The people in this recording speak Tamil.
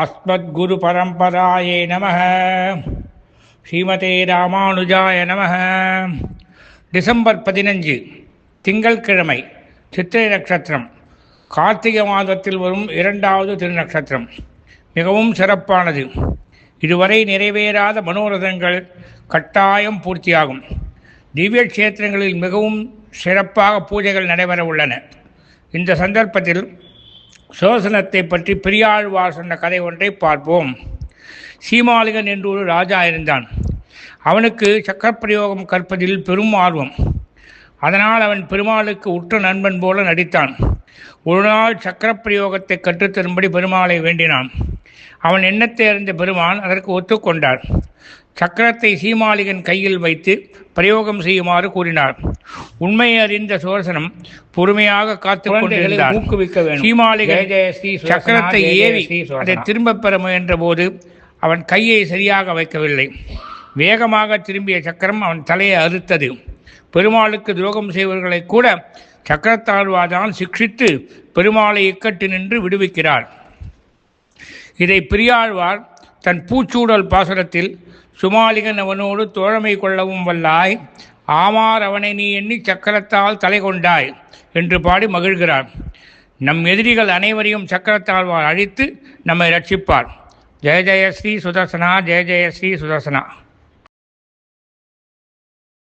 அஸ்மத்குருபரம்பராயே நமः. ஸ்ரீமதே ராமானுஜாய நமः. டிசம்பர் 15 திங்கள்கிழமை, சித்திரை நட்சத்திரம், கார்த்திகை மாதத்தில் வரும் 2வது திருநட்சத்திரம். மிகவும் சிறப்பானது. இதுவரை நிறைவேறாத மனோரதங்கள் கட்டாயம் பூர்த்தியாகும். திவ்ய கஷேத்திரங்களில் மிகவும் சிறப்பாக பூஜைகள் நடைபெற உள்ளன. இந்த சந்தர்ப்பத்தில் சோசனத்தை பற்றி பெரியாழ்வார் சொன்ன கதை ஒன்றை பார்ப்போம். சீமாலிகன் என்று ஒரு ராஜா இருந்தான். அவனுக்கு சக்கரப்பிரயோகம் கற்பதில் பெரும் ஆர்வம். அதனால் அவன் பெருமாளுக்கு உற்ற நண்பன் போல நடித்தான். ஒரு நாள் சக்கரப்பிரயோகத்தை கற்றுத்தரும்படி பெருமாளை வேண்டினான். அவன் எண்ணத்தை அறிந்த பெருமான் அதற்கு ஒத்துக்கொண்டார். சக்கரத்தை சீமாலிகன் கையில் வைத்து பிரயோகம் செய்யுமாறு கூறினார். உண்மையை அறிந்த சோசனம் பொறுமையாக காத்து கொண்டிருந்தார். ஊக்குவிக்க வேண்டும். சீமாலிகன் சக்கரத்தை ஏவி அதை திரும்ப பெற முயன்ற போது அவன் கையை சரியாக வைக்கவில்லை. வேகமாக திரும்பிய சக்கரம் அவன் தலையை அறுத்தது. பெருமாளுக்கு துரோகம் செய்வர்களை கூட சக்கரத்தாழ்வாதான் சிக்ஷித்து பெருமாளை இக்கட்டு நின்று விடுவிக்கிறார். இதை பெரியாழ்வார் தன் பூச்சூடல் பாசுரத்தில் சுமாலிகன் அவனோடு தோழமை கொள்ளவும் வல்லாய், ஆமார் அவனை நீ எண்ணி சக்கரத்தால் தலை கொண்டாய் என்று பாடி மகிழ்கிறார். நம் எதிரிகள் அனைவரையும் சக்கரத்தாழ்வார் அழித்து நம்மை ரட்சிப்பார். ஜெய ஜெய ஸ்ரீ சுதர்சனா, ஜெய ஜெய ஸ்ரீ சுதர்சனா.